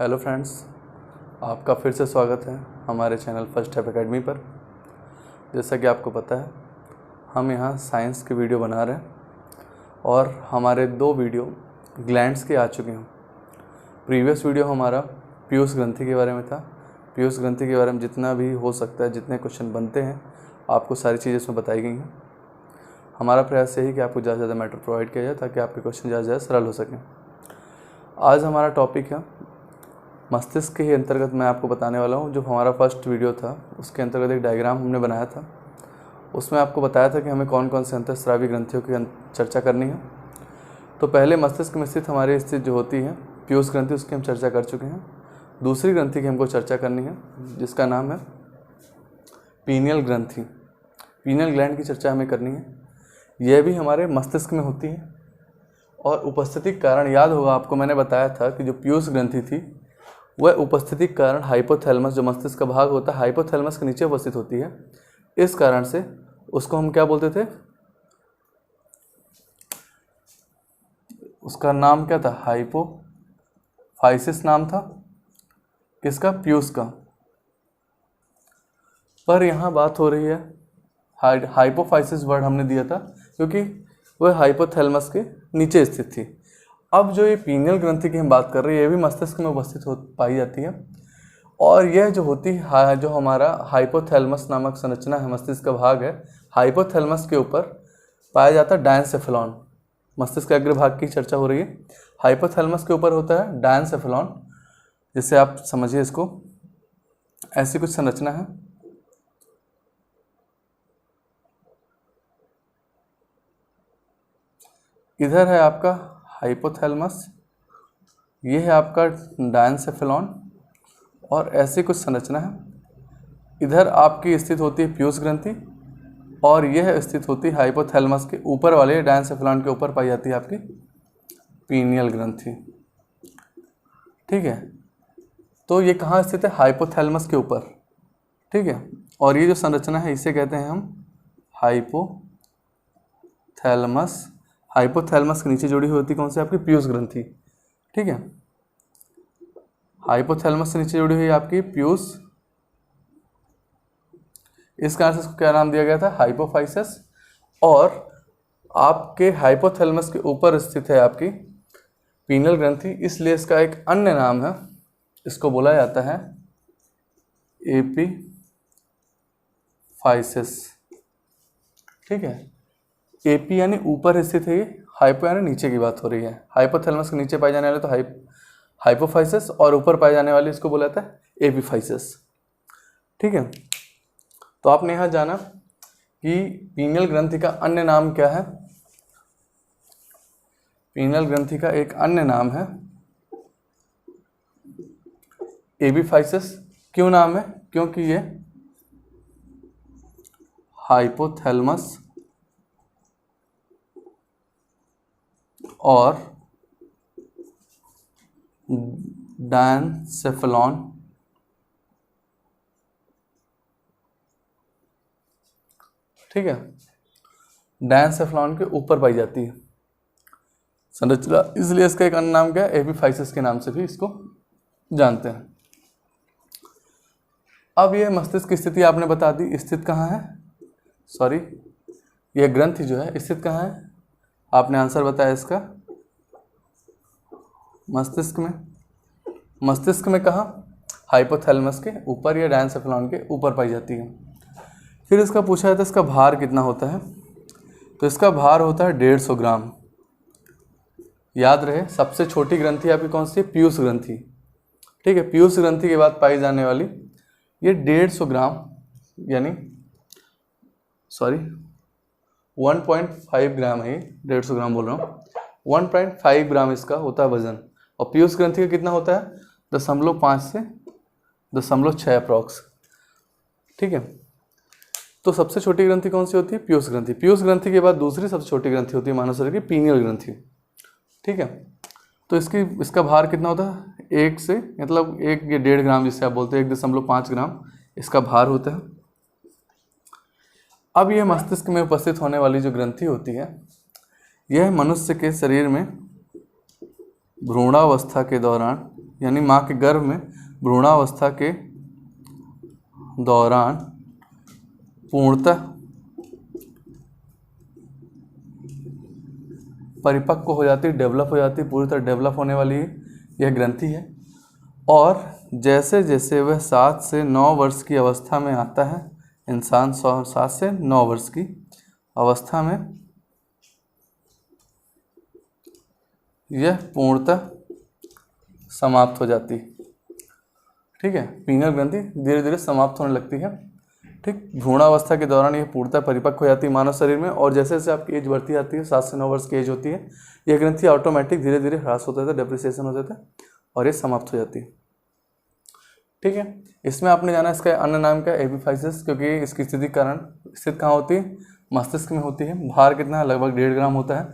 Hello friends, आपका फिर से स्वागत है हमारे चैनल फर्स्ट स्टेप एकेडमी पर। जैसा कि आपको पता है, हम यहाँ साइंस की वीडियो बना रहे हैं और हमारे 2 वीडियो ग्लैंड्स के आ चुके हैं। प्रीवियस वीडियो हमारा पीयूष ग्रंथि के बारे में था। पीयूष ग्रंथि के बारे में जितना भी हो सकता है, जितने क्वेश्चन बनते हैं, आपको सारी चीज़ें इसमें बताई गई हैं। हमारा प्रयास यही कि आपको ज़्यादा से ज़्यादा मैटर प्रोवाइड किया जाए ताकि आपके क्वेश्चन ज़्यादा से ज़्यादा सरल हो सकें। आज हमारा टॉपिक है मस्तिष्क के ही अंतर्गत मैं आपको बताने वाला हूँ। जो हमारा फर्स्ट वीडियो था उसके अंतर्गत एक डायग्राम हमने बनाया था। उसमें आपको बताया था कि हमें कौन कौन से अंतःस्रावी ग्रंथियों की चर्चा करनी है। तो पहले मस्तिष्क में स्थित हमारी स्थित जो होती है पीयूष ग्रंथि, उसकी हम चर्चा कर चुके हैं। दूसरी ग्रंथि की हमको चर्चा करनी है जिसका नाम है पीनियल ग्रंथि। पीनियल ग्लैंड की चर्चा हमें करनी है। यह भी हमारे मस्तिष्क में होती है और उपस्थिति के कारण, याद होगा आपको मैंने बताया था कि जो पीयूष ग्रंथि थी वह उपस्थिति के कारण हाइपोथैलेमस, जो मस्तिष्क का भाग होता है, हाइपोथैलेमस के नीचे उपस्थित होती है। इस कारण से उसको हम क्या बोलते थे, उसका नाम क्या था, हाइपोफाइसिस नाम था। किसका? पीयूष का। पर यहाँ बात हो रही है, हाइपोफाइसिस वर्ड हमने दिया था क्योंकि वह हाइपोथैलेमस के नीचे स्थित थी। अब जो ये पीनियल ग्रंथि की हम बात कर रहे हैं, ये भी मस्तिष्क में उपस्थित पाई जाती है और यह जो होती है, जो हमारा हाइपोथैलेमस नामक संरचना है, मस्तिष्क का भाग है, हाइपोथैलेमस के ऊपर पाया जाता है डायनसेफेलॉन। मस्तिष्क के अग्रभाग की चर्चा हो रही है। हाइपोथैलेमस के ऊपर होता है डायनसेफेलॉन, जिससे आप समझिए इसको, ऐसी कुछ संरचना है। इधर है आपका हाइपोथैलेमस, ये है आपका डायनसेफेलॉन और ऐसी कुछ संरचना है। इधर आपकी स्थित होती है पीयूष ग्रंथि और यह स्थित होती है हाइपोथैलेमस के ऊपर वाले डायनसेफेलॉन के ऊपर पाई जाती है आपकी पीनियल ग्रंथि। ठीक है, तो ये कहाँ स्थित है? हाइपोथैलेमस के ऊपर। ठीक है, और ये जो संरचना है इसे कहते हैं हम हाइपोथैलेमस। हाइपोथैलेमस के नीचे जुड़ी हुई होती कौन सी? आपकी पीयूष ग्रंथि। ठीक है, हाइपोथैलेमस से नीचे जुड़ी हुई आपकी पीयूष। इस कारण से इसको क्या नाम दिया गया था? हाइपोफाइसिस। और आपके हाइपोथैलेमस के ऊपर स्थित है आपकी पीनियल ग्रंथि, इसलिए इसका एक अन्य नाम है, इसको बोला जाता है एपीफाइसिस। ठीक है, एपी यानी ऊपर स्थित है, हाइपो यानी नीचे की बात हो रही है। हाइपोथैलेमस के नीचे पाए जाने वाले तो हाइपोफाइसिस और ऊपर पाए जाने वाले इसको बोला जाता है एपीफाइसिस। ठीक है, तो आपने यहाँ जाना कि पीनियल ग्रंथि का अन्य नाम क्या है। पीनियल ग्रंथि का एक अन्य नाम है एपीफाइसिस। क्यों नाम है? क्योंकि ये हाइपोथैलेमस और डायनसेफेलॉन ठीक है, डायनसेफेलॉन के ऊपर पाई जाती है संरचना, इसलिए इसका एक अन्य नाम क्या है? एपीफाइसिस के नाम से भी इसको जानते हैं। अब ये मस्तिष्क की स्थिति आपने बता दी, स्थित कहाँ है, सॉरी ये ग्रंथि जो है स्थित कहाँ है, आपने आंसर बताया इसका मस्तिष्क में। मस्तिष्क में कहाँ? हाइपोथैलेमस के ऊपर या डायनसेफेलॉन के ऊपर पाई जाती है। फिर इसका पूछा जाता है इसका भार कितना होता है, तो इसका भार होता है 150 ग्राम। याद रहे, सबसे छोटी ग्रंथि आपकी कौन सी है? पीयूष ग्रंथि। ठीक है, पीयूष ग्रंथि के बाद पाई जाने वाली ये 150 ग्राम, यानी सॉरी 1.5 ग्राम है, 150 ग्राम बोल रहा हूँ, 1.5 ग्राम इसका होता है वजन। और पीयूष ग्रंथि का कितना होता है? 0.5 से 0.6 अप्रॉक्स। ठीक है, तो सबसे छोटी ग्रंथि कौन सी होती है? पीयूष ग्रंथि। पीयूष ग्रंथि के बाद दूसरी सबसे छोटी ग्रंथि होती है मानव शरीर की पीनियल ग्रंथि। ठीक है, तो इसका भार कितना होता है? 1 से मतलब 1 या 1.5 ग्राम जिससे आप बोलते हैं, 1.5 ग्राम इसका भार होता है। अब यह मस्तिष्क में उपस्थित होने वाली जो ग्रंथि होती है, यह मनुष्य के शरीर में भ्रूणावस्था के दौरान यानी माँ के गर्भ में भ्रूणावस्था के दौरान पूर्णतः परिपक्व हो जाती, डेवलप हो जाती, पूरी तरह डेवलप होने वाली यह ग्रंथि है। और जैसे जैसे वह 7 से 9 वर्ष की अवस्था में आता है, इंसान 7 से 9 वर्ष की अवस्था में यह पूर्णतः समाप्त हो जाती। ठीक है, पीनल ग्रंथि धीरे धीरे समाप्त होने लगती है। ठीक, भ्रूणावस्था के दौरान यह पूर्णतः परिपक्व हो जाती है मानव शरीर में, और जैसे जैसे आपकी एज बढ़ती जाती है, 7 से 9 वर्ष की एज होती है, यह ग्रंथि ऑटोमेटिक धीरे धीरे ह्रास होता है, डेप्रिसिएशन हो जाता है और ये समाप्त हो जाती है। ठीक है, इसमें आपने जाना इसका अन्य नाम क्या है, एपिफाइसिस, क्योंकि इसकी स्थिति कारण स्थित कहाँ होती है, मस्तिष्क में होती है। भार कितना है, लगभग 1.5 ग्राम होता है।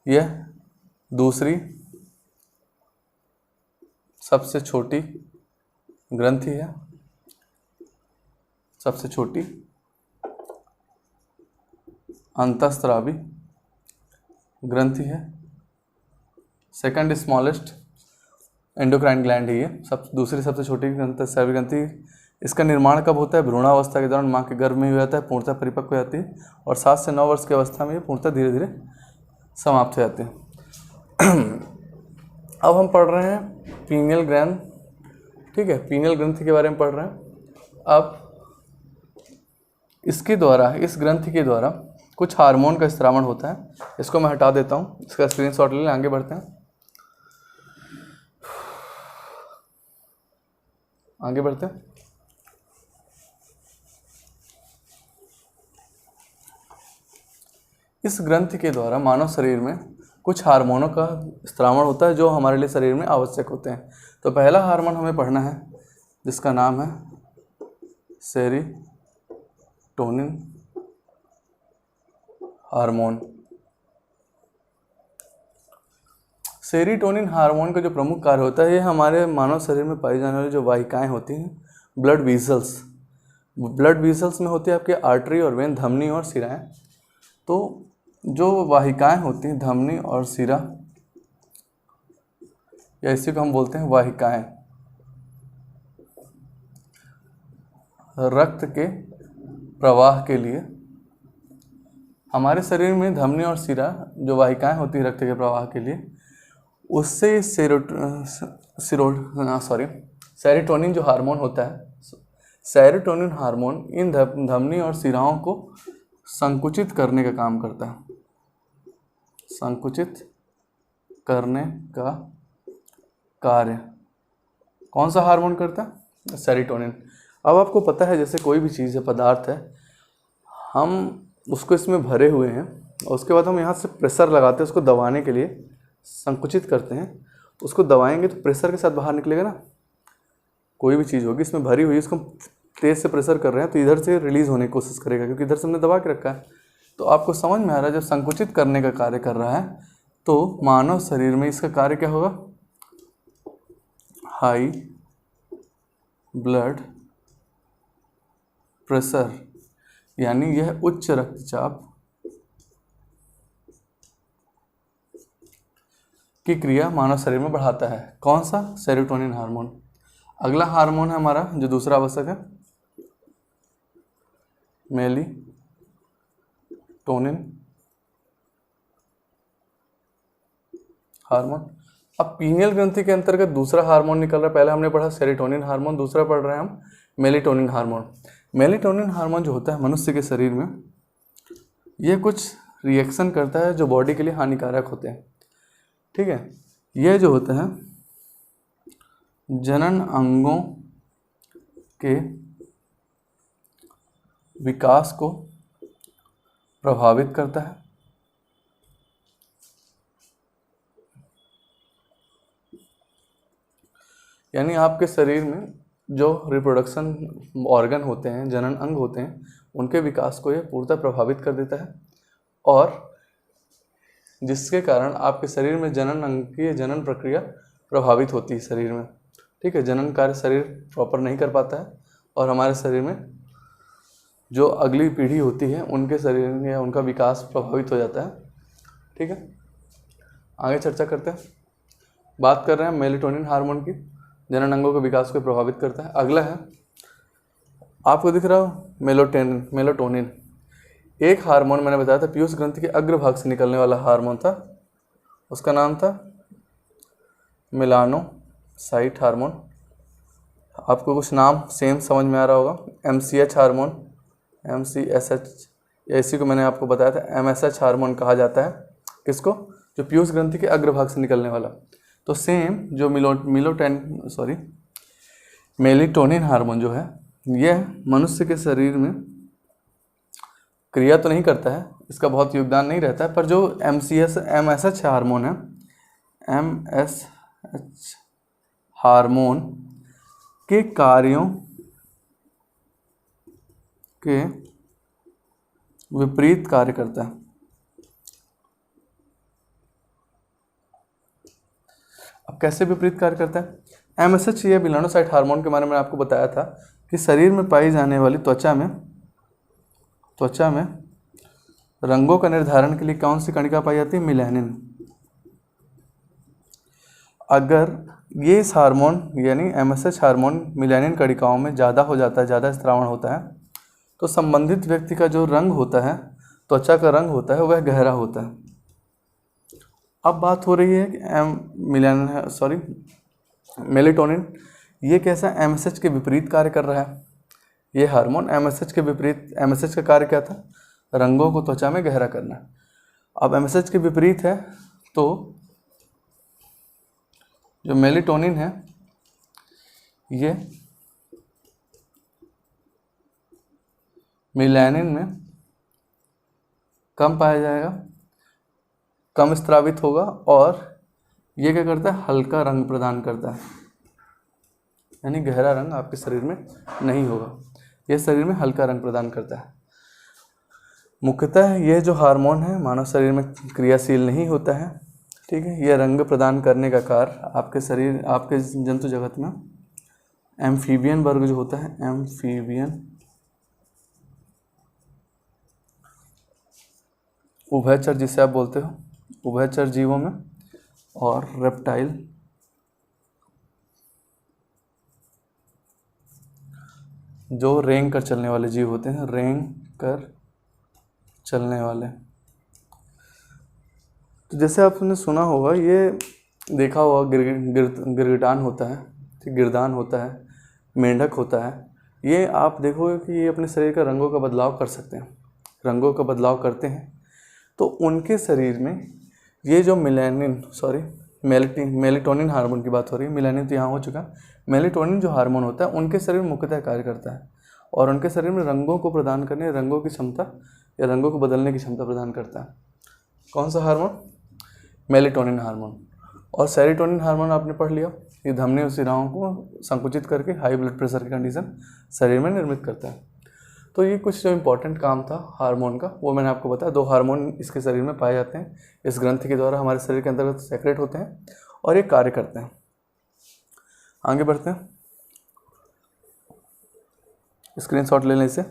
यह दूसरी सबसे छोटी ग्रंथि है, सबसे छोटी अंतःस्रावी ग्रंथि है। सेकंड स्मॉलेस्ट एंडोक्राइन ग्लैंड है ये, दूसरी सबसे छोटी अंतःस्रावी ग्रंथि। इसका निर्माण कब होता है, भ्रूणावस्था के दौरान माँ के गर्भ में ही हो जाता है, पूर्णतः परिपक्व हो जाती है, और 7 से 9 वर्ष की अवस्था में ये पूर्णतः धीरे धीरे समाप्त हो जाते हैं। अब हम पढ़ रहे हैं पीनियल ग्लैंड। ठीक है, पीनियल ग्रंथि के बारे में पढ़ रहे हैं। अब इसके द्वारा, इस ग्रंथि के द्वारा कुछ हार्मोन का स्रावण होता है। इसको मैं हटा देता हूँ, इसका स्क्रीनशॉट ले लें, आगे बढ़ते हैं। आगे बढ़ते हैं। इस ग्रंथि के द्वारा मानव शरीर में कुछ हार्मोनों का स्रावण होता है जो हमारे लिए शरीर में आवश्यक होते हैं। तो पहला हार्मोन हमें पढ़ना है जिसका नाम है सेरोटोनिन हार्मोन। सेरोटोनिन हार्मोन का जो प्रमुख कार्य होता है, ये हमारे मानव शरीर में पाई जाने वाली जो वाहिकाएं होती हैं, ब्लड वीसल्स में होती है आपके आर्टरी और वेन, धमनी और सिराएं। तो जो वाहिकाएं होती हैं, धमनी और सिरा, या इसी को हम बोलते हैं वाहिकाएं, रक्त के प्रवाह के लिए हमारे शरीर में धमनी और सिरा जो वाहिकाएं होती हैं रक्त के प्रवाह के लिए, उससे सेरोटोनिन जो हार्मोन होता है, सेरोटोनिन हार्मोन इन धमनी और सिराओं को संकुचित करने का काम करता है, संकुचित करने का कार्य कौन सा हार्मोन करता है, सेरोटोनिन। अब आपको पता है जैसे कोई भी चीज़ है, पदार्थ है, हम उसको इसमें भरे हुए हैं और उसके बाद हम यहाँ से प्रेशर लगाते हैं उसको दबाने के लिए, संकुचित करते हैं, उसको दबाएंगे तो प्रेशर के साथ बाहर निकलेगा ना। कोई भी चीज़ होगी इसमें भरी हुई, इसको तेज़ से प्रेशर कर रहे हैं तो इधर से रिलीज़ होने की कोशिश करेगा, क्योंकि इधर से हमने दबा के रखा है। तो आपको समझ में आ रहा है, जब संकुचित करने का कार्य कर रहा है तो मानव शरीर में इसका कार्य क्या होगा, हाई ब्लड प्रेशर, यानी यह उच्च रक्तचाप की क्रिया मानव शरीर में बढ़ाता है। कौन सा, सेरोटोनिन हार्मोन। अगला हार्मोन है हमारा जो दूसरा आवश्यक है, मेलाटोनिन हार्मोन। अब पीनियल ग्रंथि के अंतर्गत दूसरा हार्मोन निकल रहा है। पहले हमने पढ़ा सेरोटोनिन हार्मोन, दूसरा पढ़ रहे हैं हम मेलाटोनिन हार्मोन। मेलाटोनिन हार्मोन जो होता है मनुष्य के शरीर में, यह कुछ रिएक्शन करता है जो बॉडी के लिए हानिकारक होते हैं। ठीक है, यह जो होता है जनन अंगों के विकास को प्रभावित करता है, यानी आपके शरीर में जो रिप्रोडक्शन ऑर्गन होते हैं, जनन अंग होते हैं, उनके विकास को यह पूर्णतः प्रभावित कर देता है, और जिसके कारण आपके शरीर में जनन अंग की जनन प्रक्रिया प्रभावित होती है शरीर में। ठीक है, जनन कार्य शरीर प्रॉपर नहीं कर पाता है, और हमारे शरीर में जो अगली पीढ़ी होती है उनके शरीर में या उनका विकास प्रभावित हो जाता है। ठीक है, आगे चर्चा करते हैं। बात कर रहे हैं मेलाटोनिन हार्मोन की। जनन अंगों के विकास को प्रभावित करता है। अगला है, आपको दिख रहा हो मेलाटोनिन, एक हार्मोन मैंने बताया था पीयूष ग्रंथि के अग्रभाग से निकलने वाला हार्मोन था, उसका नाम था मेलानोसाइट हार्मोन। आपको कुछ नाम सेम समझ में आ रहा होगा, MCH हार्मोन, MCSH, इसी को मैंने आपको बताया था MSH हार्मोन कहा जाता है किसको, जो पीयूष ग्रंथि के अग्रभाग से निकलने वाला। तो सेम जो मेलाटोनिन हार्मोन जो है, यह मनुष्य के शरीर में क्रिया तो नहीं करता है, इसका बहुत योगदान नहीं रहता है, पर जो MSH हार्मोन है, MSH हार्मोन के कार्यों के विपरीत कार्य करता है। अब कैसे विपरीत कार्य करता है? MSH या मेलानोसाइट हार्मोन के बारे में आपको बताया था कि शरीर में पाई जाने वाली त्वचा में रंगों का निर्धारण के लिए कौन सी कणिका पाई जाती है? मेलानिन। अगर ये इस हार्मोन यानी MSH हार्मोन मेलानिन कणिकाओं में ज़्यादा हो जाता है, ज़्यादा स्त्रावण होता है, तो संबंधित व्यक्ति का जो रंग होता है, त्वचा का रंग होता है, वह गहरा होता है। अब बात हो रही है कि मेलाटोनिन ये कैसा MSH के विपरीत कार्य कर रहा है। ये हार्मोन MSH के विपरीत, MSH का कार्य क्या था? रंगों को त्वचा में गहरा करना। अब MSH के विपरीत है, तो जो मेलाटोनिन है ये मेलानिन में कम पाया जाएगा, कम स्त्रावित होगा, और ये क्या करता है? हल्का रंग प्रदान करता है, यानी गहरा रंग आपके शरीर में नहीं होगा, यह शरीर में हल्का रंग प्रदान करता है। मुख्यतः यह जो हार्मोन है मानव शरीर में क्रियाशील नहीं होता है, ठीक है। यह रंग प्रदान करने का कार्य आपके जंतु जगत में एम्फीबियन वर्ग जो होता है, एम्फीबियन उभयचर जिसे आप बोलते हो, उभयचर जीवों में, और रेप्टाइल जो रेंग कर चलने वाले जीव होते हैं, रेंग कर चलने वाले। तो जैसे आपने सुना होगा, ये देखा होगा, गिरगिटान होता है, गिरदान होता है, मेंढक होता है, ये आप देखोगे कि ये अपने शरीर का रंगों का बदलाव कर सकते हैं, रंगों का बदलाव करते हैं। तो उनके शरीर में ये जो मेलाटोनिन हार्मोन की बात हो रही है, मेलानिन तो यहाँ हो चुका, मेलाटोनिन जो हार्मोन होता है उनके शरीर में मुख्यतः कार्य करता है, और उनके शरीर में रंगों को प्रदान करने, रंगों की क्षमता या रंगों को बदलने की क्षमता प्रदान करता है। कौन सा हार्मोन? Melatonin hormone. और सेरोटोनिन हार्मोन आपने पढ़ लिया, ये धमनी शिराओं को संकुचित करके हाई ब्लड प्रेशर की कंडीशन शरीर में निर्मित करता है। तो ये कुछ जो इम्पोर्टेंट काम था हार्मोन का, वो मैंने आपको बताया। 2 हार्मोन इसके शरीर में पाए जाते हैं, इस ग्रंथि के द्वारा हमारे शरीर के अंतर्गत सेक्रेट होते हैं और ये कार्य करते हैं। आगे बढ़ते हैं, स्क्रीनशॉट ले लें इसे।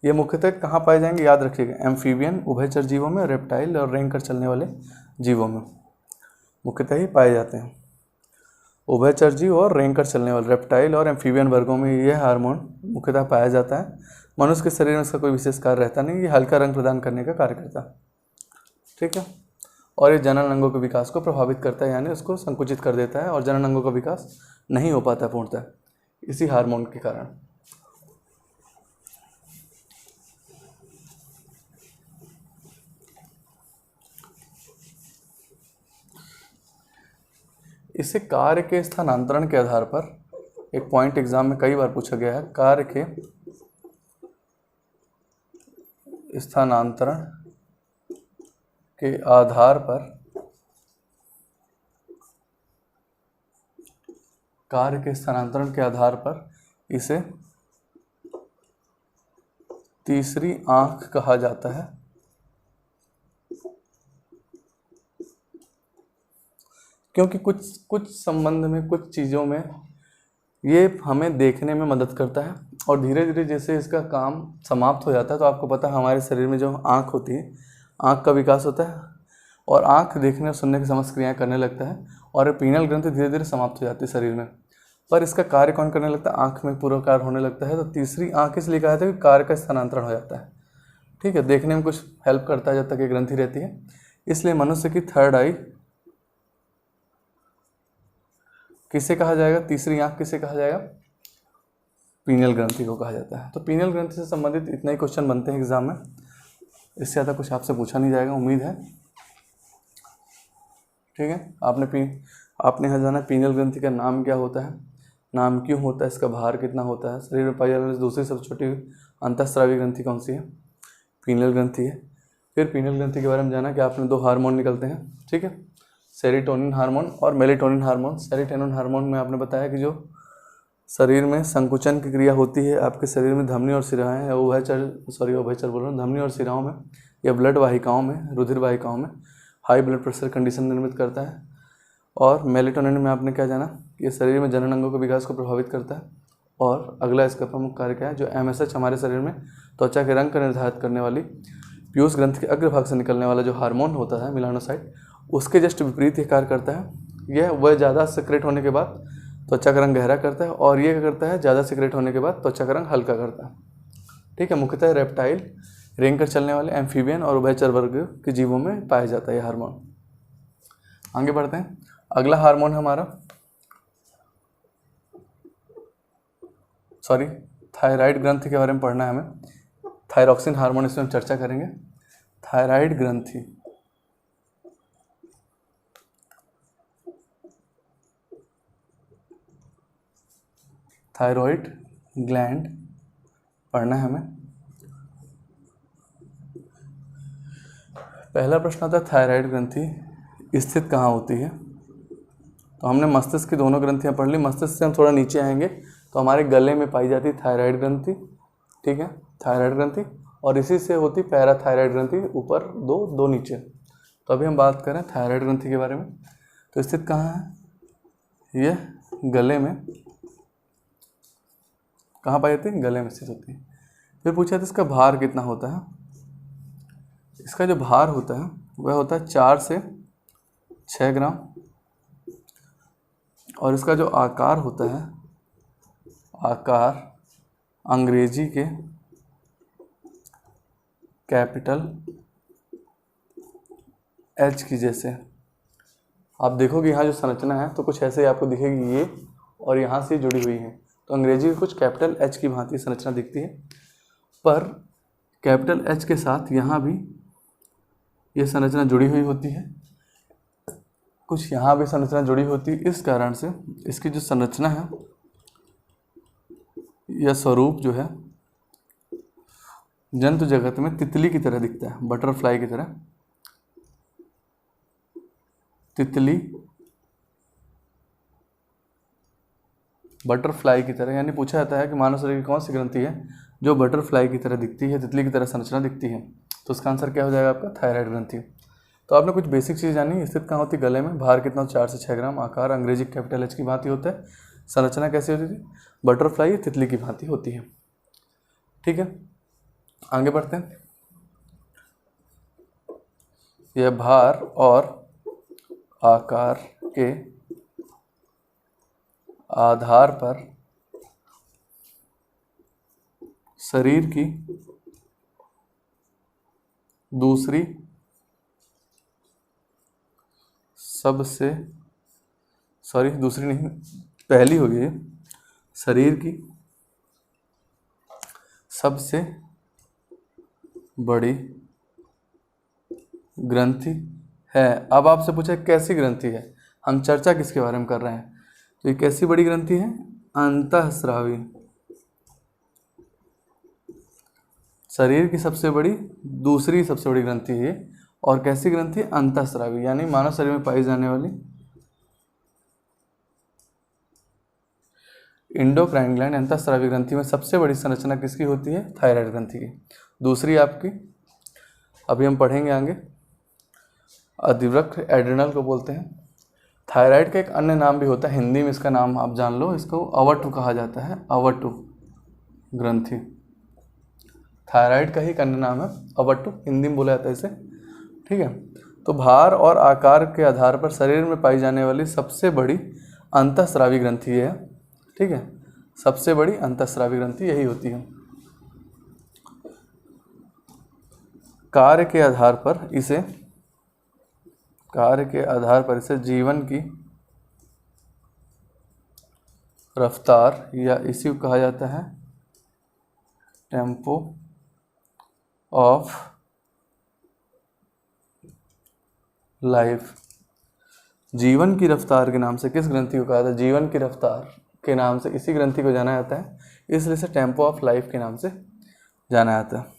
ये मुख्यतः कहाँ पाए जाएंगे याद रखिएगा, एम्फीबियन उभयचर जीवों में, रेप्टाइल और रेंग कर चलने वाले जीवों में मुख्यतः ही पाए जाते हैं। उभयचर जीव और रेंग कर चलने वाले रेप्टाइल और एम्फीबियन वर्गों में यह हार्मोन मुख्यतः पाया जाता है। मनुष्य के शरीर में इसका कोई विशेष कार्य रहता नहीं, ये हल्का रंग प्रदान करने का कार्य करता है, ठीक है। और ये जनन अंगों के विकास को प्रभावित करता है, यानी उसको संकुचित कर देता है और जनन अंगों का विकास नहीं हो पाता पूर्णतः इसी हार्मोन के कारण। इसे कार्य के स्थानांतरण के आधार पर, एक पॉइंट एग्जाम में कई बार पूछा गया है, कार्य के स्थानांतरण के आधार पर, कार्य के स्थानांतरण के आधार पर इसे तीसरी आंख कहा जाता है। क्योंकि कुछ संबंध में, कुछ चीज़ों में ये हमें देखने में मदद करता है, और धीरे धीरे जैसे इसका काम समाप्त हो जाता है, तो आपको पता है हमारे शरीर में जो आँख होती है, आँख का विकास होता है और आँख देखने और सुनने की समस्त क्रियाएँ करने लगता है, और पीनल ग्रंथि धीरे धीरे समाप्त हो जाती है शरीर में। पर इसका कार्य कौन करने लगता है, आँख में पूरा कार्य होने लगता है। तो तीसरी आँख इसलिए कहा जाता है कि कार्य का स्थानांतरण हो जाता है, ठीक है, देखने में कुछ हेल्प करता है जब तक ये ग्रंथि रहती है। इसलिए मनुष्य की थर्ड आई किसे कहा जाएगा, तीसरी आँख किसे कहा जाएगा, पीनियल ग्रंथि को कहा जाता है। तो पीनियल ग्रंथि से संबंधित इतना ही क्वेश्चन बनते हैं एग्जाम में, इससे ज़्यादा कुछ आपसे पूछा नहीं जाएगा, उम्मीद है, ठीक है। आपने यहाँ जाना पीनियल ग्रंथि का नाम क्या होता है, नाम क्यों होता है, इसका भार कितना होता है, शरीर में पाई जाने वाली दूसरी सबसे छोटी अंतःस्रावी ग्रंथि कौन सी है, पीनियल ग्रंथि है। फिर पीनियल ग्रंथि के बारे में जाना कि आपने 2 हार्मोन निकलते हैं, ठीक है, सेरोटोनिन हार्मोन और मेलेटोनिन हार्मोन। सेरोटोनिन हार्मोन में आपने बताया कि जो शरीर में संकुचन की क्रिया होती है, आपके शरीर में धमनी और शिराएँ उभयचर बोल रहा हूँ, धमनी और शिराओं में या ब्लड वाहिकाओं में, रुधिर वाहिकाओं में हाई ब्लड प्रेशर कंडीशन निर्मित करता है। और मेलेटोनिन में आपने क्या जाना, ये शरीर में जनन अंगों के विकास को प्रभावित करता है। और अगला इसका प्रमुख कार्य क्या है, जो MSH हमारे शरीर में त्वचा के रंग का निर्धारित करने वाली पीयूष ग्रंथि के अग्रभाग से निकलने वाला जो हार्मोन होता है मेलानोसाइट, उसके जस्ट विपरीत ये कार्य करता है। यह वह ज़्यादा सिक्रेट होने के बाद त्वचा का रंग गहरा करता है, और ये क्या करता है, ज़्यादा सिक्रेट होने के बाद त्वचा का रंग हल्का करता है, ठीक है। मुख्यतः रेप्टाइल, रेंग कर चलने वाले, एम्फीबियन और उभयचर वर्ग के जीवों में पाया जाता है ये हार्मोन। आगे बढ़ते हैं, अगला हार्मोन है हमारा थायराइड ग्रंथि के बारे में पढ़ना है हमें। थायरॉक्सिन हार्मोन इसमें हम चर्चा करेंगे। थायराइड ग्रंथि, थायरॉइड ग्लैंड पढ़ना है हमें। पहला प्रश्न आता है थायराइड ग्रंथि स्थित कहाँ होती है। तो हमने मस्तिष्क की दोनों ग्रंथियाँ पढ़ ली। मस्तिष्क से हम थोड़ा नीचे आएंगे तो हमारे गले में पाई जाती थायराइड ग्रंथि, ठीक है, थायराइड ग्रंथि, और इसी से होती पैराथायराइड ग्रंथि, ऊपर दो नीचे। तो अभी हम बात करें थायराइड ग्रंथि के बारे में। तो स्थित कहाँ है, यह गले में, कहाँ पाई जाती है, गले में स्थित होती है। फिर पूछा था इसका भार कितना होता है। इसका जो भार होता है वह होता है 4 से 6 ग्राम, और इसका जो आकार होता है, आकार अंग्रेजी के कैपिटल H की जैसे। आप देखोगे यहाँ जो संरचना है तो कुछ ऐसे ही आपको दिखेगी, ये और यहाँ से जुड़ी हुई है। तो अंग्रेजी में कुछ कैपिटल H की भांति संरचना दिखती है, पर कैपिटल H के साथ यहाँ भी ये संरचना जुड़ी हुई होती है, कुछ यहाँ भी संरचना जुड़ी होती है। इस कारण से इसकी जो संरचना है या स्वरूप जो है जंतु जगत में तितली की तरह दिखता है, बटरफ्लाई की तरह, तितली बटरफ्लाई की तरह। यानी पूछा जाता है कि मानव शरीर की कौन सी ग्रंथि है जो बटरफ्लाई की तरह दिखती है, तितली की तरह संरचना दिखती है। तो उसका आंसर क्या हो जाएगा आपका, थायराइड ग्रंथि। तो आपने कुछ बेसिक चीज़ जानी। स्थित कहाँ होती, गले में, भार कितना, 4 से 6 ग्राम, आकार अंग्रेजी कैपिटल H की भांति होता है, संरचना कैसी होती थी, बटरफ्लाई तितली की भांति होती है, ठीक है। आगे बढ़ते हैं। यह भार और आकार के आधार पर शरीर की दूसरी पहली होगी ये, शरीर की सबसे बड़ी ग्रंथि है। अब आपसे पूछा कैसी ग्रंथि है, हम चर्चा किसके बारे में कर रहे हैं। तो ये कैसी बड़ी ग्रंथि है, अंतःस्रावी, शरीर की सबसे बड़ी, दूसरी सबसे बड़ी ग्रंथि है। और कैसी ग्रंथि, अंतःस्रावी, यानी मानव शरीर में पाई जाने वाली इंडोक्राइन ग्लैंड अंतःस्रावी ग्रंथि में सबसे बड़ी संरचना किसकी होती है, थायराइड ग्रंथि की। दूसरी आपकी अभी हम पढ़ेंगे आगे, अधिवृक्क एड्रिनल को बोलते हैं। थायराइड का एक अन्य नाम भी होता है, हिंदी में इसका नाम आप जान लो, इसको अवटु कहा जाता है, अवटु ग्रंथि। थायराइड का ही एक अन्य नाम है अवटु, हिंदी में बोला जाता है इसे, ठीक है। तो भार और आकार के आधार पर शरीर में पाई जाने वाली सबसे बड़ी अंतःस्रावी ग्रंथि है ठीक है, सबसे बड़ी अंतःस्रावी ग्रंथि यही होती है। कार्य के आधार पर इसे जीवन की रफ्तार या इसी को कहा जाता है टेम्पो ऑफ लाइफ। जीवन की रफ्तार के नाम से किस ग्रंथि को कहा जाता है? जीवन की रफ्तार के नाम से इसी ग्रंथि को जाना जाता है, इसलिए इसे टेम्पो ऑफ लाइफ के नाम से जाना जाता है।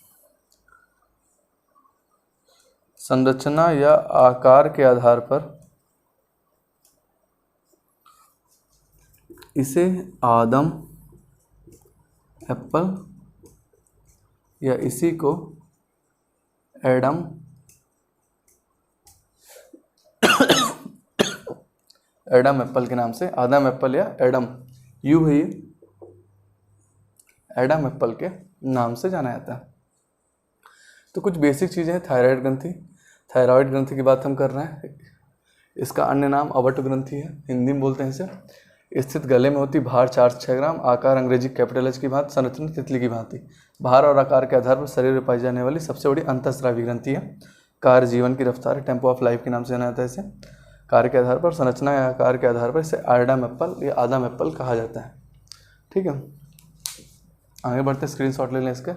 संरचना या आकार के आधार पर इसे आदम एप्पल या इसी को एडम एप्पल के नाम से, आदम एप्पल या एडम, यूं ही एडम एप्पल के नाम से जाना जाता है। तो कुछ बेसिक चीज़ें हैं। थायराइड ग्रंथि, थायराइड ग्रंथि की बात हम कर रहे हैं। इसका अन्य नाम अवट ग्रंथि है, हिंदी में बोलते हैं इसे। स्थित गले में होती, भार 4 से 6 ग्राम, आकार अंग्रेजी कैपिटल एच की भांति, संरचना तितली की भांति। भार और आकार के आधार पर शरीर में पाई जाने वाली सबसे बड़ी अंतःस्रावी ग्रंथि है। कार्य जीवन की रफ्तार, टेम्पो ऑफ लाइफ के नाम से जाना जाता है इसे। कार्य के आधार पर, संरचना या आकार के आधार पर इसे एडम एप्पल या आदम एप्पल कहा जाता है। ठीक है, आगे बढ़ते, स्क्रीनशॉट ले लें इसके।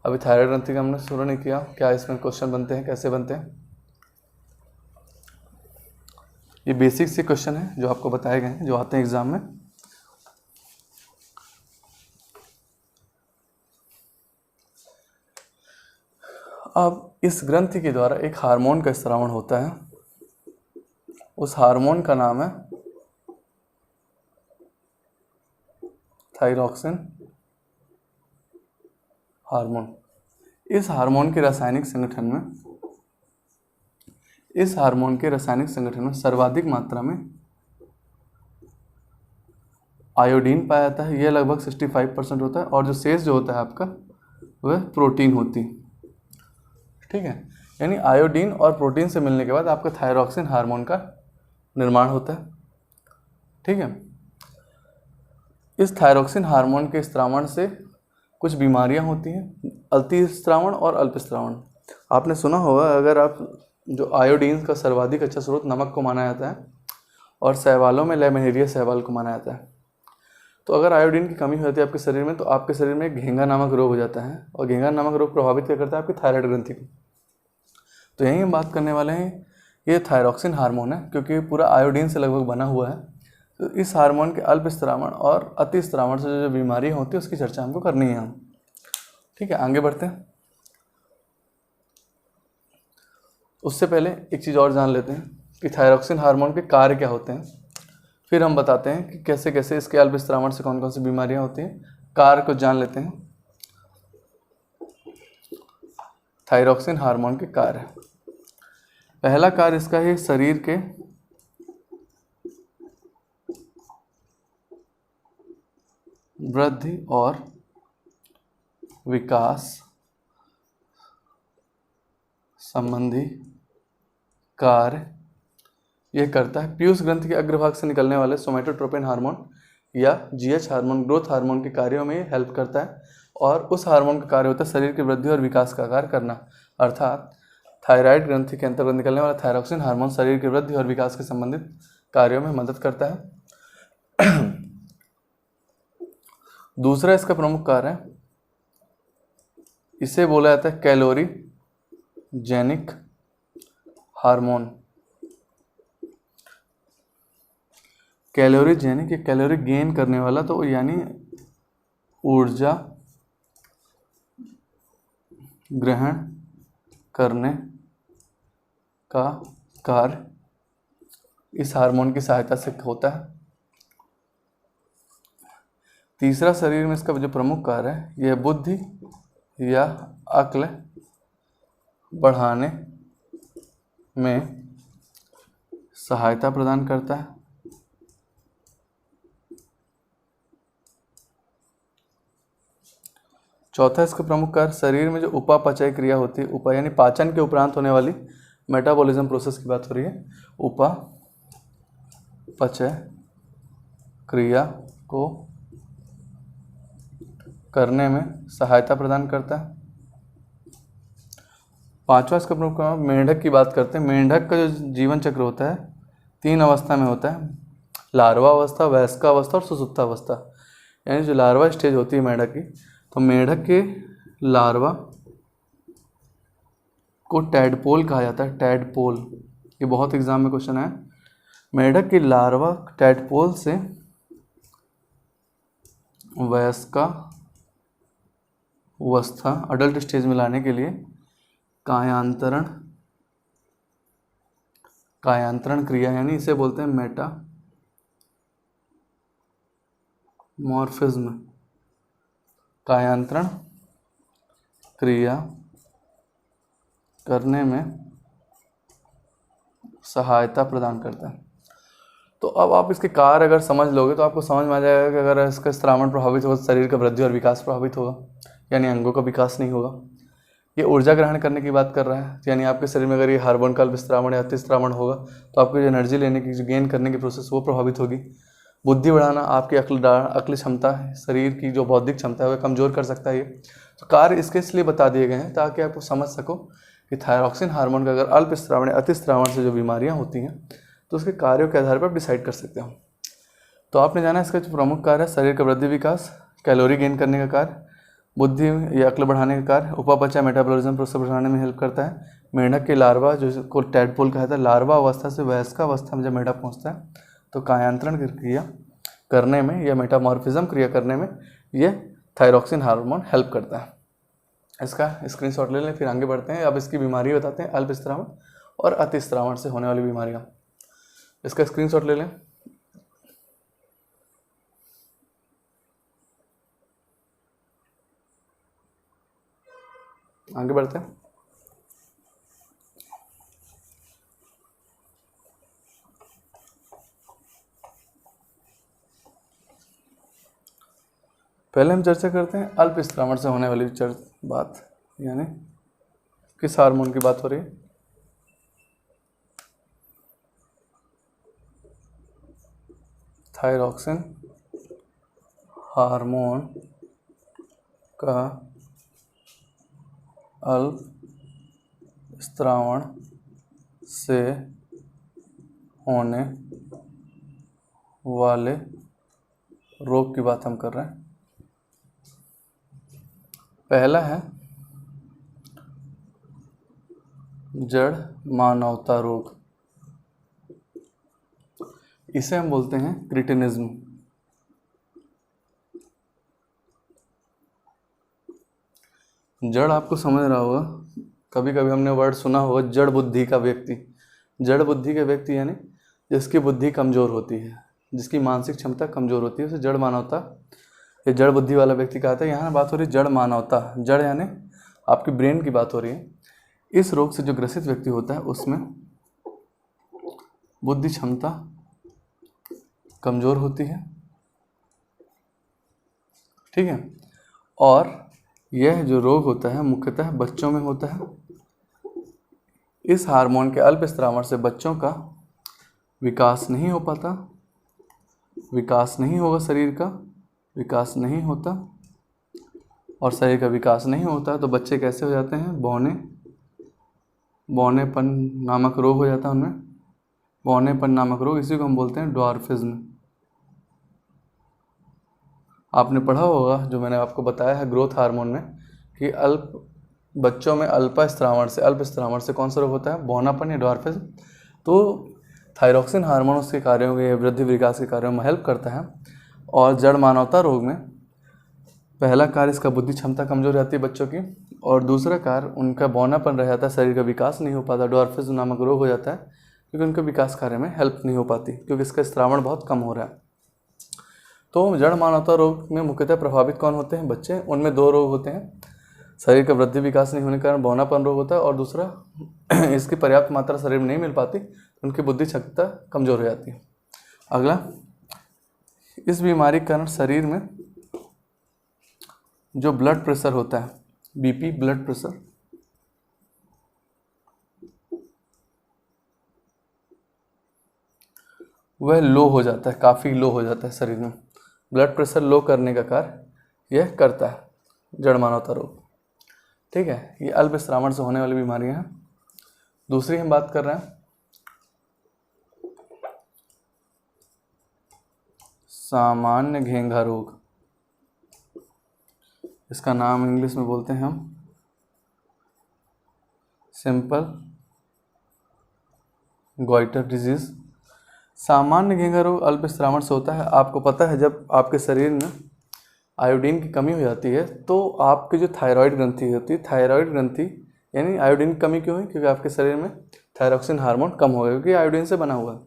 अभी थायराइड ग्रंथि का हमने शुरू नहीं किया, क्या इसमें क्वेश्चन बनते हैं, कैसे बनते हैं। ये बेसिक से क्वेश्चन है जो आपको बताए गए हैं, जो आते हैं एग्जाम में। अब इस ग्रंथि के द्वारा एक हार्मोन का स्रावण होता है, उस हार्मोन का नाम है थायरॉक्सिन हार्मोन। इस हार्मोन के रासायनिक संगठन में सर्वाधिक मात्रा में आयोडीन पाया जाता है, यह लगभग 65% होता है, और जो शेष जो होता है आपका वह प्रोटीन होती है। ठीक है, यानी आयोडीन और प्रोटीन से मिलने के बाद आपका थायरॉक्सिन हार्मोन का निर्माण होता है। ठीक है, इस थायरॉक्सिन हार्मोन के स्रावण से कुछ बीमारियां होती हैं, अति स्रावण और अल्प स्रावण। आपने सुना होगा, अगर आप जो आयोडीन का सर्वाधिक अच्छा स्रोत नमक को माना जाता है, और शैवालों में लैमिनेरिया शैवाल को माना जाता है। तो अगर आयोडीन की कमी हो जाती है आपके शरीर में, तो आपके शरीर में घेंगा नामक रोग हो जाता है, और घेंगा नामक रोग प्रभावित क्या करता है? आपकी थायराइड ग्रंथि को। तो यही हम बात करने वाले हैं, ये थायरॉक्सिन हार्मोन है, क्योंकि पूरा आयोडीन से लगभग बना हुआ है। तो इस हार्मोन के अल्प स्रावण और अति स्रावण से जो बीमारियाँ होती है उसकी चर्चा हमको करनी है हम। ठीक है, आगे बढ़ते हैं। उससे पहले एक चीज़ और जान लेते हैं कि थायरॉक्सिन हार्मोन के कार्य क्या होते हैं, फिर हम बताते हैं कि कैसे कैसे इसके अल्प स्रावण से कौन कौन सी बीमारियां होती हैं। कार्य को जान लेते हैं। थायरॉक्सिन हार्मोन के कार्य, पहला कार्य इसका है शरीर के वृद्धि और विकास संबंधी कार्य यह करता है। पीयूष ग्रंथि के अग्रभाग से निकलने वाले सोमैटोट्रोपिन हार्मोन या जीएच हार्मोन ग्रोथ हार्मोन के कार्यों में हेल्प करता है, और उस हार्मोन का कार्य होता है शरीर की वृद्धि और विकास का कार्य करना। अर्थात थायराइड ग्रंथि के अंतर्गत निकलने वाला थायरॉक्सिन हार्मोन शरीर की वृद्धि और विकास के संबंधित कार्यों में मदद करता है। दूसरा इसका प्रमुख कार्य है, इसे बोला जाता है calorigenic hormone. Calorigenic, ये कैलोरी गेन करने वाला, तो यानी ऊर्जा ग्रहण करने का कार्य इस हार्मोन की सहायता से होता है। तीसरा शरीर में इसका जो प्रमुख कार्य है, यह बुद्धि या अक्ल बढ़ाने में सहायता प्रदान करता है। चौथा इसका प्रमुख कार्य, शरीर में जो उपापचय क्रिया होती है, उपा यानी पाचन के उपरांत होने वाली मेटाबॉलिज्म प्रोसेस की बात हो रही है, उपापचय क्रिया को करने में सहायता प्रदान करता है। पांचवा इसका प्रमुख कारण, मेंढक की बात करते हैं। मेंढक का जो जीवन चक्र होता है 3 अवस्था में होता है, लार्वा अवस्था, वयस्क अवस्था और सुसुप्तावस्था। यानी जो लार्वा स्टेज होती है मेंढक की, तो मेंढक के लार्वा को टैडपोल कहा जाता है। टैडपोल, ये बहुत एग्जाम में क्वेश्चन है। मेंढक की लार्वा टैडपोल से वयस्का अवस्था अडल्ट स्टेज में लाने के लिए कायांतरण क्रिया, यानी इसे बोलते हैं मेटामॉर्फिज्म, कायांतरण क्रिया करने में सहायता प्रदान करता है। तो अब आप इसके कार्य अगर समझ लोगे तो आपको समझ में आ जाएगा कि अगर इसका स्त्रावण प्रभावित होगा तो शरीर का वृद्धि और विकास प्रभावित होगा, यानी अंगों का विकास नहीं होगा। ये ऊर्जा ग्रहण करने की बात कर रहा है, यानी आपके शरीर में अगर ये हार्मोन का अल्पस्रावण या अतिस्रावण होगा तो आपको जो एनर्जी लेने की, जो गेन करने की प्रोसेस वो प्रभावित होगी। बुद्धि बढ़ाना, आपकी अक्ल क्षमता है, शरीर की जो बौद्धिक क्षमता है वह कमज़ोर कर सकता है ये। तो कार्य इसके इसलिए बता दिए गए हैं ताकि आपको समझ सको कि थायरॉक्सिन हार्मोन का अगर अल्पस्रावण या अतिस्रावण से जो बीमारियाँ होती हैं तो उसके कार्यों के आधार पर आप डिसाइड कर सकते हो। तो आपने जाना इसका जो प्रमुख कार्य है, शरीर का वृद्धि विकास, कैलोरी गेन करने का कार्य, बुद्धि या अक्ल बढ़ाने का कार्य, उपापचय मेटाबॉलिज्म प्रोसेस बढ़ाने में हेल्प करता है। मेंढक के लार्वा जो को टैडपोल कहा जाता है, लार्वा अवस्था से वयस्क अवस्था में जब मेंढक पहुंचता है तो कायांतरण की क्रिया करने में या मेटामॉर्फिज्म क्रिया करने में ये थायरॉक्सिन हार्मोन हेल्प करता है। इसका स्क्रीनशॉट ले लें, फिर आगे बढ़ते हैं। अब इसकी बीमारी बताते हैं, अल्पस्रावण और अतिस्रावण से होने वाली बीमारियाँ। इसका स्क्रीनशॉट ले लें। आगे बढ़ते हैं। पहले हम चर्चा करते हैं अल्पस्रावण से होने वाली बात, यानी किस हार्मोन की बात हो रही है। थायरॉक्सिन हार्मोन का अल्पस्रावण से होने वाले रोग की बात हम कर रहे हैं। पहला है जड़ मानवता रोग, इसे हम बोलते हैं क्रिटिनिज्म। जड़ आपको समझ रहा होगा, कभी कभी हमने वर्ड सुना होगा जड़ बुद्धि का व्यक्ति। जड़ बुद्धि का व्यक्ति यानी जिसकी बुद्धि कमज़ोर होती है, जिसकी मानसिक क्षमता कमज़ोर होती है, उसे जड़ मानवता, ये जड़ बुद्धि वाला व्यक्ति कहता है। यहाँ बात हो रही है जड़ मानवता, जड़ यानी आपकी ब्रेन की बात हो रही है। इस रोग से जो ग्रसित व्यक्ति होता है उसमें बुद्धि क्षमता कमज़ोर होती है, ठीक है। और यह जो रोग होता है मुख्यतः बच्चों में होता है। इस हार्मोन के अल्पस्रावण से बच्चों का विकास नहीं हो पाता, विकास नहीं होगा, शरीर का विकास नहीं होता, और शरीर का विकास नहीं होता तो बच्चे कैसे हो जाते हैं, बौनेपन नामक रोग हो जाता है उनमें, बौनेपन नामक रोग, इसी को हम बोलते हैं ड्वार्फिज्म। आपने पढ़ा होगा जो मैंने आपको बताया है ग्रोथ हार्मोन में कि बच्चों में अल्पस्रावण से कौन सा रोग होता है, बौनापन या ड्वार्फिज्म। तो थायरॉक्सिन हार्मोन उसके कार्यों के वृद्धि विकास के कार्यों में हेल्प करता है। और जड़ मानवता रोग में पहला कार्य इसका बुद्धि क्षमता कमजोर रहती है बच्चों की, और दूसरा कार्य उनका बौनापन रह जाता है, शरीर का विकास नहीं हो पाता, ड्वार्फिज्म नामक रोग हो जाता है क्योंकि उनके विकास कार्य में हेल्प नहीं हो पाती क्योंकि इसका स्रावण बहुत कम हो रहा है। तो जड़ मानवता रोग में मुख्यतः प्रभावित कौन होते हैं, बच्चे। उनमें 2 रोग होते हैं, शरीर का वृद्धि विकास नहीं होने के कारण बौनापन रोग होता है, और दूसरा इसकी पर्याप्त मात्रा शरीर में नहीं मिल पाती, उनकी बुद्धि क्षमता कमज़ोर हो जाती है। अगला, इस बीमारी के कारण शरीर में जो ब्लड प्रेशर होता है, बीपी ब्लड प्रेशर, वह लो हो जाता है, काफ़ी लो हो जाता है शरीर में। ब्लड प्रेशर लो करने का कार्य यह करता है, जड़मानवता रोग। ठीक है, ये अल्प श्रावण से होने वाली बीमारियां हैं। दूसरी हम बात कर रहे हैं सामान्य घेंघा रोग। इसका नाम इंग्लिश में बोलते हैं हम सिंपल गॉइटर डिजीज। सामान्य घेंघा रोग अल्प श्रावण से होता है। आपको पता है, जब आपके शरीर में आयोडीन की कमी हो जाती है तो आपकी जो थायराइड ग्रंथि होती है, थायराइड ग्रंथि यानी आयोडीन की कमी क्यों हुई? क्योंकि आपके शरीर में थायरॉक्सिन हार्मोन कम हो गया, क्योंकि आयोडीन से बना हुआ है।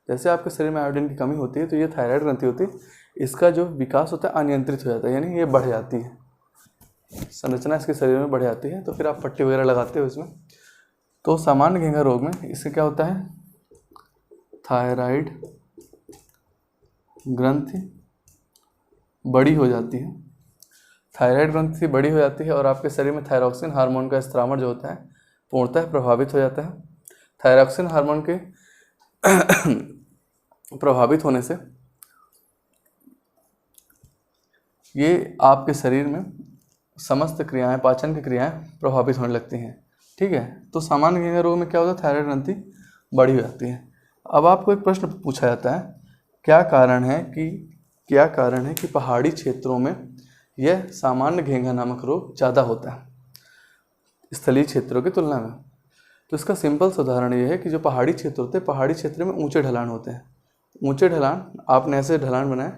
जैसे आपके शरीर में आयोडीन की कमी होती है तो ये थायराइड ग्रंथि होती है, इसका जो विकास होता है अनियंत्रित हो जाता है, यानी ये बढ़ जाती है, संरचना इसके शरीर में बढ़ जाती है। तो फिर आप पट्टी वगैरह लगाते हो इसमें। तो सामान्य घेंघा रोग में इससे क्या होता है, थायराइड ग्रंथि बड़ी हो जाती है, थायराइड ग्रंथि बड़ी हो जाती है और आपके शरीर में थायरॉक्सिन हार्मोन का स्त्रावण जो होता है पूर्णतः प्रभावित हो जाता है। थायरॉक्सिन हार्मोन के प्रभावित होने से ये आपके शरीर में समस्त क्रियाएं, पाचन की क्रियाएं प्रभावित होने लगती हैं। ठीक है, तो सामान्य घेंघा रोग में क्या होता है, थायराइड ग्रंथि बड़ी हो जाती है। अब आपको एक प्रश्न पूछा जाता है, क्या कारण है कि पहाड़ी क्षेत्रों में यह सामान्य घेंघा नामक रोग ज़्यादा होता है स्थलीय क्षेत्रों की तुलना में? तो इसका सिंपल सा उदाहरण ये है कि जो पहाड़ी क्षेत्र होते हैं, पहाड़ी क्षेत्र में ऊंचे ढलान होते हैं। ऊंचे ढलान, आपने ऐसे ढलान बनाए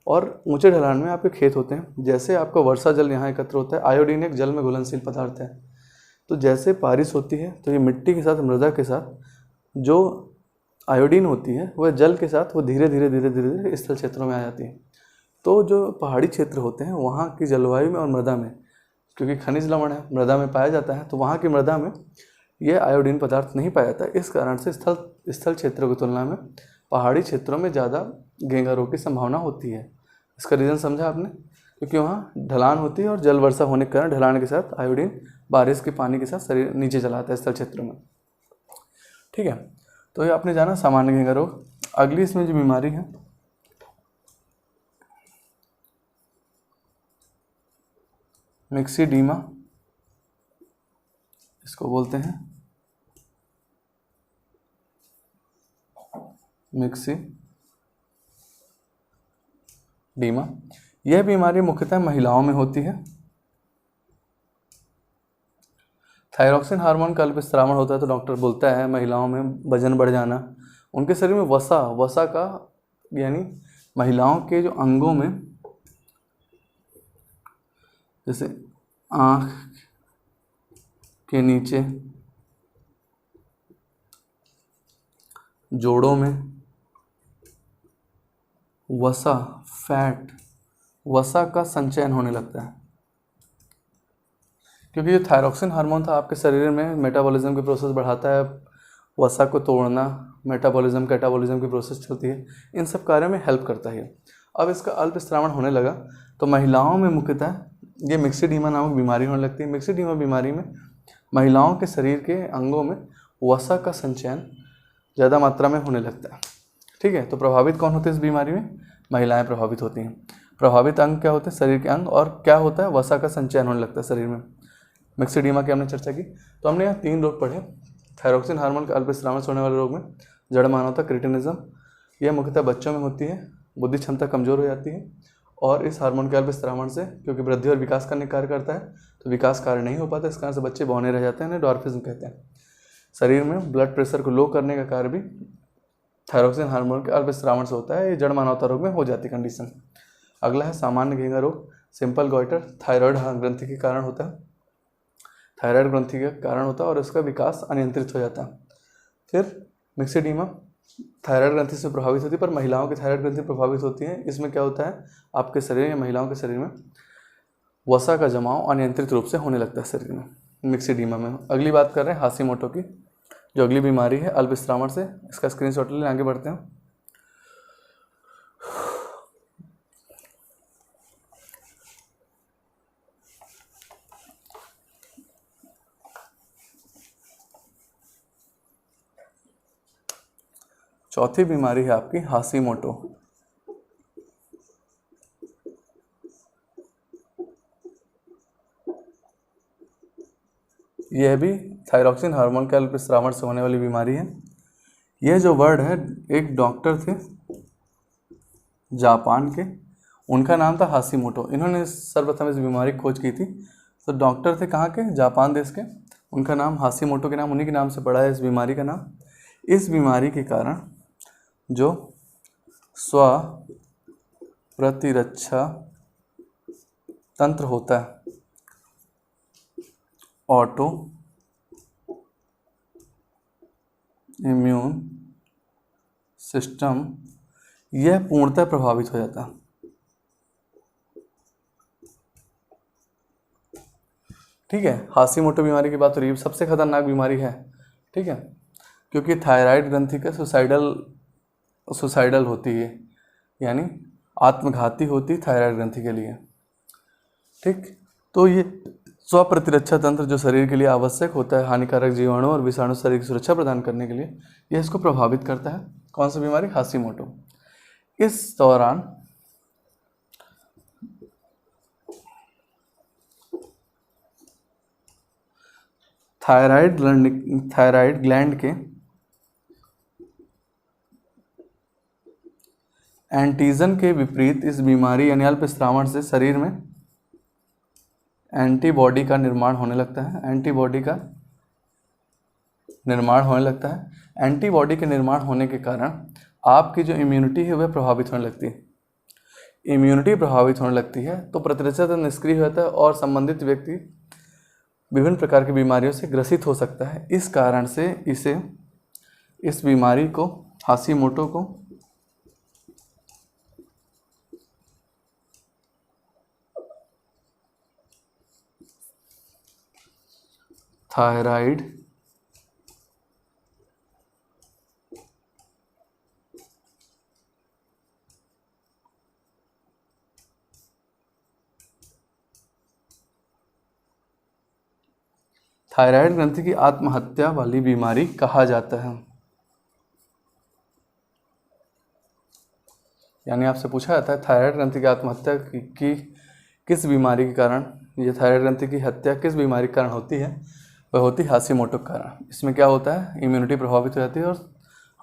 और ऊंचे ढलान में आपके खेत होते हैं। जैसे आपका वर्षा जल यहाँ एकत्र होता है, आयोडीन एक जल में घुलनशील पदार्थ है, तो जैसे बारिश होती है तो ये मिट्टी के साथ, मृदा के साथ जो आयोडीन होती है वह जल के साथ वो धीरे धीरे स्थल क्षेत्रों में आ जाती है। तो जो पहाड़ी क्षेत्र होते हैं वहाँ की जलवायु में और मृदा में, क्योंकि खनिज लवण है, मृदा में पाया जाता है, तो वहाँ की मृदा में यह आयोडीन पदार्थ नहीं पाया जाता। इस कारण से स्थल क्षेत्रों की तुलना में पहाड़ी क्षेत्रों में ज़्यादा घेंघा रोग की संभावना होती है। इसका रीज़न समझा आपने? क्योंकि वहाँ ढलान होती है और जल वर्षा होने के कारण ढलान के साथ आयोडीन बारिश के पानी के साथ शरीर नीचे चला आता है स्थल क्षेत्रों में। ठीक है, तो ये आपने जाना सामान्य घेंघा रोग। अगली इसमें जो बीमारी है मिक्सीडीमा, इसको बोलते हैं मिक्सीडीमा। यह बीमारी मुख्यतः महिलाओं में होती है। थायरॉक्सिन हार्मोन का अल्पस्रावन होता है तो डॉक्टर बोलता है महिलाओं में वजन बढ़ जाना, उनके शरीर में वसा का, यानी महिलाओं के जो अंगों में, जैसे आँख के नीचे, जोड़ों में वसा का संचयन होने लगता है। क्योंकि जो थायरॉक्सिन हार्मोन था आपके शरीर में मेटाबॉलिज्म की प्रोसेस बढ़ाता है, वसा को तोड़ना, मेटाबॉलिज्म कैटाबॉलिज्म की प्रोसेस चलती है, इन सब कार्यों में हेल्प करता है। अब इसका अल्पस्रावन होने लगा तो महिलाओं में मुख्यतः ये मिक्सीडीमा नामक बीमारी होने लगती है। मिक्सीडीमा बीमारी में महिलाओं के शरीर के अंगों में वसा का संचयन ज़्यादा मात्रा में होने लगता है। ठीक है, तो प्रभावित कौन होते हैं इस बीमारी में? महिलाएं प्रभावित होती हैं। प्रभावित अंग क्या होते हैं? शरीर के अंग। और क्या होता है? वसा का संचयन होने लगता है शरीर में। मिक्सीडीमा की हमने चर्चा की। तो हमने यहाँ 3 रोग पढ़े। थायरॉक्सिन हार्मोन का अल्पस्रावन से होने वाले रोग में जड़मानवता क्रिटिनिज्म, यह मुख्यतः बच्चों में होती है, बुद्धि क्षमता कमजोर हो जाती है और इस हार्मोन के अल्पस्रावन से, क्योंकि वृद्धि और विकास करने का कार्य करता है, तो विकास कार्य नहीं हो पाता, इस कारण से बच्चे बौने रह जाते हैं, डॉर्फिज्म कहते हैं। शरीर में ब्लड प्रेशर को लो करने का कार्य भी थायरॉक्सिन हार्मोन के अल्पस्रावन से होता है। ये जड़मानवता रोग में हो जाती कंडीशन। अगला है सामान्य घेंघा रोग, सिंपल गॉइटर, थायराइड ग्रंथि के कारण होता है, थायराइड ग्रंथि के कारण होता है और इसका विकास अनियंत्रित हो जाता है। फिर मिक्सीडीमा थायराइड ग्रंथि से प्रभावित होती है, पर महिलाओं की थायराइड ग्रंथि प्रभावित होती है। इसमें क्या होता है, आपके शरीर या महिलाओं के शरीर में वसा का जमाव अनियंत्रित रूप से होने लगता है शरीर में, मिक्सीडीमा में। अगली बात कर रहे हैं हाशिमोटो की, जो अगली बीमारी है अल्पस्रावन से। इसका स्क्रीनशॉट ले आगे बढ़ते हैं। चौथी बीमारी है आपकी हाशिमोटो। यह भी थायरॉक्सिन हार्मोन के अल्प स्रावन से होने वाली बीमारी है। यह जो वर्ड है, एक डॉक्टर थे जापान के, उनका नाम था हाशिमोटो। इन्होंने सर्वप्रथम इस बीमारी की खोज की थी। तो डॉक्टर थे कहाँ के? जापान देश के। उनका नाम हाशिमोटो के नाम, उन्हीं के नाम से पड़ा है इस बीमारी का नाम। इस बीमारी के कारण जो स्व प्रतिरक्षा तंत्र होता है, ऑटो इम्यून सिस्टम, यह पूर्णतः प्रभावित हो जाता है। ठीक है, हाशिमोटो बीमारी की बात हो रही है, सबसे खतरनाक बीमारी है। ठीक है, क्योंकि थायराइड ग्रंथि का सुसाइडल होती है, यानी आत्मघाती होती थायराइड ग्रंथि के लिए। ठीक, तो ये स्व प्रतिरक्षा तंत्र जो शरीर के लिए आवश्यक होता है हानिकारक जीवाणु और विषाणु शरीर की सुरक्षा प्रदान करने के लिए, यह इसको प्रभावित करता है। कौन सी बीमारी? हाशिमोटो। इस दौरान थायराइड ग्लैंड के एंटीजन के विपरीत इस बीमारी यानी अल्प स्रावन से शरीर में एंटीबॉडी का निर्माण होने लगता है। एंटीबॉडी का निर्माण होने लगता है। एंटीबॉडी के निर्माण होने के कारण आपकी जो इम्यूनिटी है वह प्रभावित होने लगती है। इम्यूनिटी प्रभावित होने लगती है तो प्रतिरक्षा तंत्र निष्क्रिय हो जाता है और संबंधित व्यक्ति विभिन्न प्रकार की बीमारियों से ग्रसित हो सकता है। इस कारण से इस बीमारी को, हाशिमोटो को, थायराइड ग्रंथि की आत्महत्या वाली बीमारी कहा जाता है। यानी आपसे पूछा जाता है थायराइड ग्रंथि की आत्महत्या की किस बीमारी के कारण, ये थायराइड ग्रंथि की हत्या किस बीमारी के कारण होती है? वह होती है हाशिमोटो के कारण। इसमें क्या होता है? इम्यूनिटी प्रभावित हो जाती है और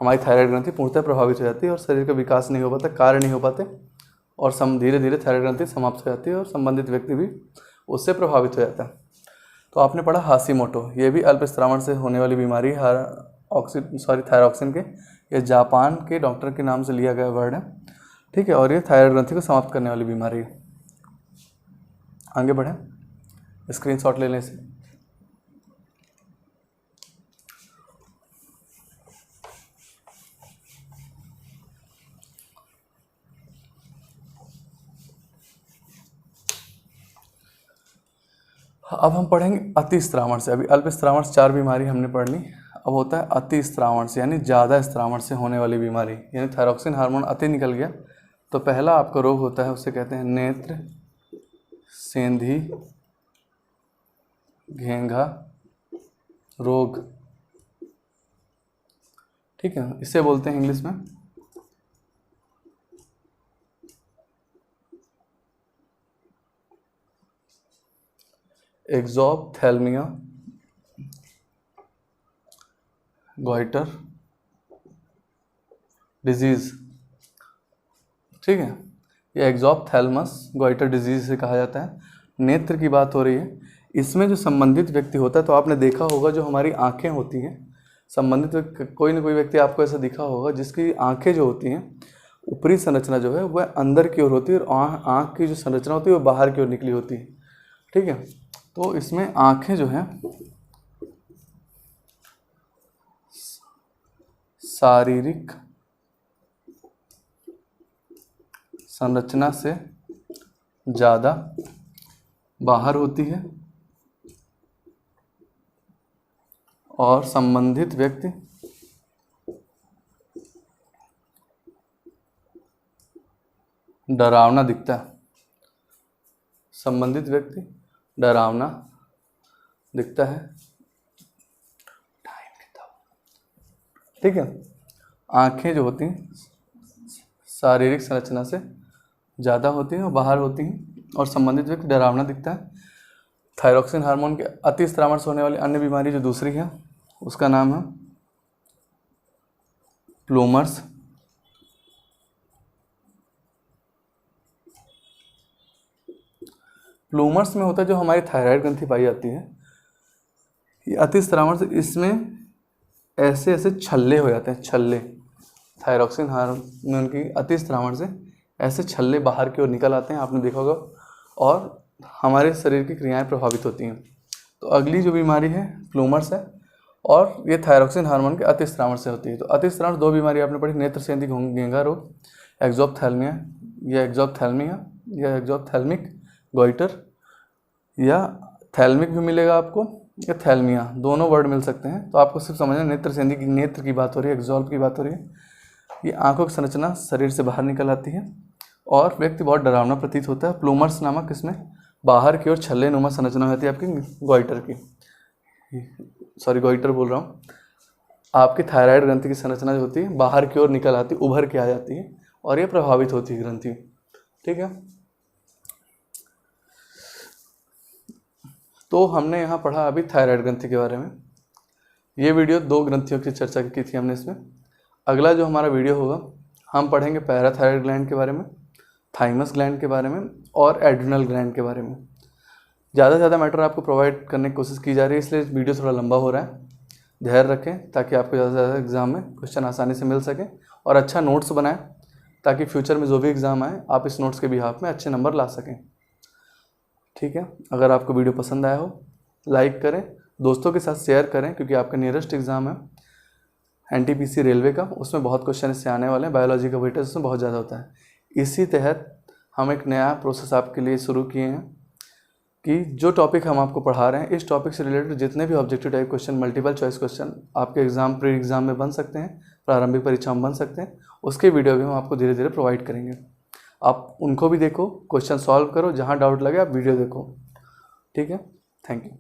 हमारी थायराइड ग्रंथि पूर्णतः प्रभावित हो जाती है और शरीर का विकास नहीं हो पाता, कार्य नहीं हो पाते और धीरे धीरे थायराइड ग्रंथि समाप्त हो जाती है और संबंधित व्यक्ति भी उससे प्रभावित हो जाता है। तो आपने पढ़ा हाशिमोटो, ये भी अल्प स्रावन से होने वाली बीमारी है। थायरॉक्सिन के, ये जापान के डॉक्टर के नाम से लिया गया वर्ड है। ठीक है, और ये थायराइड ग्रंथि को समाप्त करने वाली बीमारी है। आगे बढ़ें, स्क्रीनशॉट ले लें इसे। अब हम पढ़ेंगे अति स्रावन से। अभी अल्प स्रावन से 4 बीमारी हमने पढ़ ली। अब होता है अति स्रावन से, यानी ज़्यादा स्रावन से होने वाली बीमारी, यानी थायरॉक्सिन हार्मोन अति निकल गया तो पहला आपका रोग होता है, उसे कहते हैं नेत्र सेंधी घेंघा रोग। ठीक है, इसे बोलते हैं इंग्लिश में एक्सोप्थेल्मिया गॉइटर डिजीज। ठीक है, ये एक्सोप्थेल्मस गॉइटर डिजीज से कहा जाता है। नेत्र की बात हो रही है, इसमें जो संबंधित व्यक्ति होता है, तो आपने देखा होगा जो हमारी आंखें होती हैं, संबंधित कोई ना कोई व्यक्ति आपको ऐसा दिखा होगा जिसकी आंखें जो होती हैं, ऊपरी संरचना जो है वह अंदर की ओर होती है और आँख की जो संरचना होती है वो बाहर की ओर निकली होती है। ठीक है, तो इसमें आंखें जो हैं शारीरिक संरचना से ज़्यादा बाहर होती है और संबंधित व्यक्ति डरावना दिखता है। संबंधित व्यक्ति डरावना दिखता है। ठीक है, आंखें जो होती हैं शारीरिक संरचना से ज़्यादा होती हैं और बाहर होती हैं और संबंधित व्यक्ति डरावना दिखता है। थायरॉक्सिन हार्मोन के अति स्रावन से होने वाली अन्य बीमारी जो दूसरी है उसका नाम है प्लूमर्स। प्लूमर्स में होता है जो हमारी थायराइड ग्रंथि पाई जाती है, ये अति स्रावन से इसमें ऐसे ऐसे छल्ले हो जाते हैं, छल्ले। थायरॉक्सिन हार्मोन की अति स्रावन से ऐसे छल्ले बाहर की ओर निकल आते हैं, आपने देखा होगा, और हमारे शरीर की क्रियाएं प्रभावित होती हैं। तो अगली जो बीमारी है प्लूमर्स है, और ये थायरॉक्सिन हार्मोन के अति स्रावन से होती है। तो अति स्रावन दो बीमारी आपने पढ़ी, नेत्र सेंधी घेंघा रोग, एक्सोप्थेल्मिया या एक्सोप्थेल्मिया या एक्सोप्थेल्मिक गोइटर, या थैल्मिक भी मिलेगा आपको, या थैल्मिया, दोनों वर्ड मिल सकते हैं। तो आपको सिर्फ समझना नेत्र सेंधी की, नेत्र की बात हो रही है, एक्सोल्व की बात हो रही है। ये आंखों की संरचना शरीर से बाहर निकल आती है और व्यक्ति बहुत डरावना प्रतीत होता है। प्लूमर्स नामक इसमें बाहर की ओर छल्ले नुमा संरचना होती है आपकी गोइटर की, सॉरी गोइटर बोल रहा हूँ, आपकी थायराइड ग्रंथि की संरचना जो होती है बाहर की ओर निकल आती है, उभर के आ जाती है, और ये प्रभावित होती है ग्रंथि। ठीक है, तो हमने यहाँ पढ़ा अभी थायराइड ग्रंथि के बारे में। ये वीडियो 2 ग्रंथियों की चर्चा की थी हमने इसमें। अगला जो हमारा वीडियो होगा हम पढ़ेंगे पैराथायराइड ग्लैंड के बारे में, थाइमस ग्लैंड के बारे में और एड्रिनल ग्लैंड के बारे में। ज़्यादा से ज़्यादा मैटर आपको प्रोवाइड करने की कोशिश की जा रही है, इसलिए वीडियो थोड़ा लंबा हो रहा है। धैर्य रखें ताकि आपको ज़्यादा से ज़्यादा एग्जाम में क्वेश्चन आसानी से मिल सके, और अच्छा नोट्स बनाएं ताकि फ्यूचर में जो भी एग्ज़ाम आए आप इस नोट्स के बिहाफ में अच्छे नंबर ला सकें। ठीक है, अगर आपको वीडियो पसंद आया हो लाइक करें, दोस्तों के साथ शेयर करें, क्योंकि आपका नियरेस्ट एग्ज़ाम है NTPC रेलवे का, उसमें बहुत क्वेश्चन इससे आने वाले हैं। बायोलॉजी का वेटेज उसमें बहुत ज़्यादा होता है। इसी तहत हम एक नया प्रोसेस आपके लिए शुरू किए हैं कि जो टॉपिक हम आपको पढ़ा रहे हैं, इस टॉपिक से रिलेटेड जितने भी objective type question, multiple choice question आपके एग्जाम, प्री एग्जाम में बन सकते हैं, प्रारंभिक परीक्षा में बन सकते हैं, उसके वीडियो भी हम आपको धीरे धीरे प्रोवाइड करेंगे। आप उनको भी देखो, क्वेश्चन सॉल्व करो, जहाँ डाउट लगे आप वीडियो देखो। ठीक है, थैंक यू।